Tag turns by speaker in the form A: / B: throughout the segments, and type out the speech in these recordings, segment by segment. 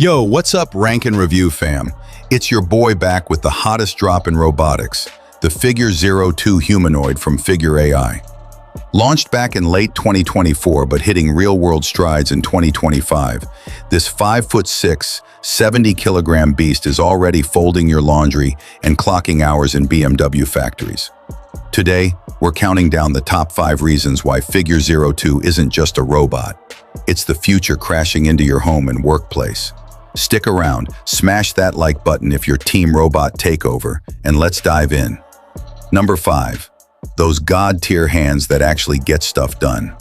A: Yo, what's up, Rank and Review fam? It's your boy back with the hottest drop in robotics, the Figure 02 Humanoid from Figure AI. Launched back in late 2024 but hitting real-world strides in 2025, this 5'6", 70-kilogram beast is already folding your laundry and clocking hours in BMW factories. Today, we're counting down the top 5 reasons why Figure 02 isn't just a robot. It's the future crashing into your home and workplace. Stick around, smash that like button if you're Team Robot Takeover, and let's dive in. Number 5. Those god-tier hands that actually get stuff done.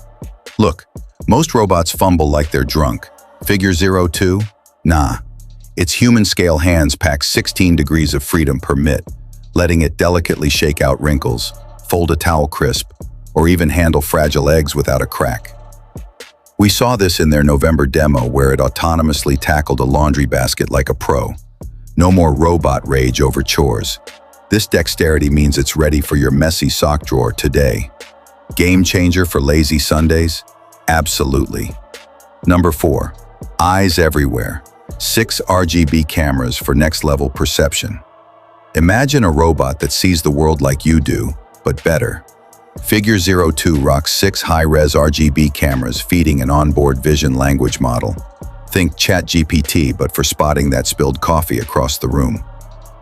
A: Look, most robots fumble like they're drunk. Figure 02? Nah. Its human-scale hands pack 16 degrees of freedom per minute, letting it delicately shake out wrinkles, fold a towel crisp, or even handle fragile eggs without a crack. We saw this in their November demo where it autonomously tackled a laundry basket like a pro. No more robot rage over chores. This dexterity means it's ready for your messy sock drawer today. Game changer for lazy Sundays? Absolutely. Number 4. Eyes everywhere. 6 RGB cameras for next-level perception. Imagine a robot that sees the world like you do, but better. Figure 02 rocks 6 high-res RGB cameras feeding an onboard vision language model. Think ChatGPT, but for spotting that spilled coffee across the room.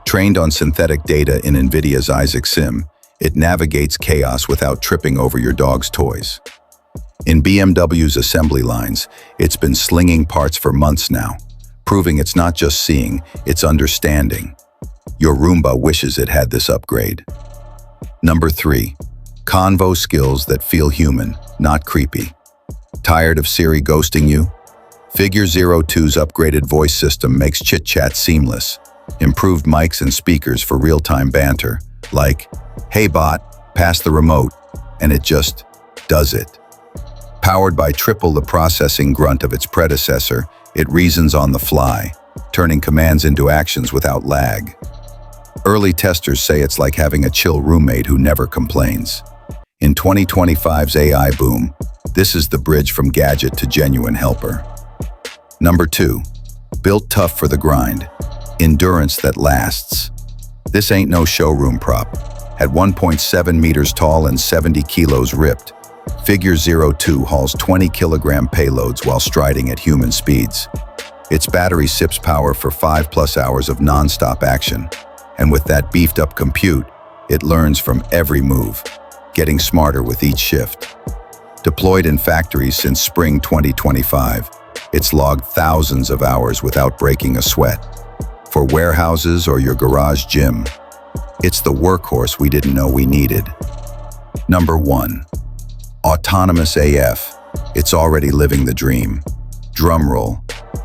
A: Trained on synthetic data in NVIDIA's Isaac Sim, it navigates chaos without tripping over your dog's toys. In BMW's assembly lines, it's been slinging parts for months now, proving it's not just seeing, it's understanding. Your Roomba wishes it had this upgrade. Number 3. Convo skills that feel human, not creepy. Tired of Siri ghosting you? Figure 02's upgraded voice system makes chit-chat seamless. Improved mics and speakers for real-time banter, like, "Hey bot, pass the remote," and it just does it. Powered by triple the processing grunt of its predecessor, it reasons on the fly, turning commands into actions without lag. Early testers say it's like having a chill roommate who never complains. In 2025's AI boom, this is the bridge from gadget to genuine helper. Number 2. Built tough for the grind. Endurance that lasts. This ain't no showroom prop. At 1.7 meters tall and 70 kilos ripped, Figure 02 hauls 20-kilogram payloads while striding at human speeds. Its battery sips power for 5+ hours of non-stop action, and with that beefed-up compute, it learns from every move, getting smarter with each shift. Deployed in factories since spring 2025, it's logged thousands of hours without breaking a sweat. For warehouses or your garage gym, it's the workhorse we didn't know we needed. Number 1. Autonomous AF. It's already living the dream. Drumroll.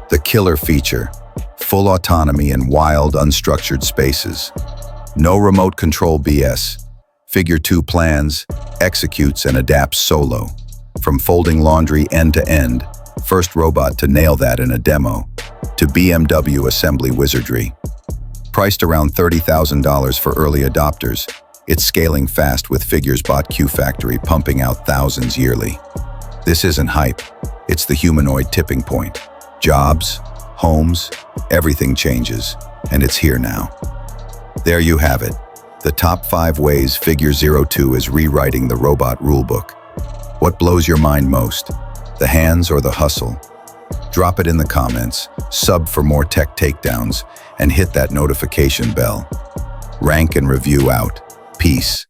A: The killer feature. Full autonomy in wild, unstructured spaces. No remote control BS. Figure 2 plans, executes, and adapts solo. From folding laundry end to end, first robot to nail that in a demo, to BMW assembly wizardry. Priced around $30,000 for early adopters, it's scaling fast with Figure's Bot Q factory pumping out thousands yearly. This isn't hype, it's the humanoid tipping point. Jobs, homes, everything changes, and it's here now. There you have it, the top 5 ways Figure 02 is rewriting the robot rulebook. What blows your mind most? The hands or the hustle? Drop it in the comments, sub for more tech takedowns, and hit that notification bell. Rank and Review out. Peace.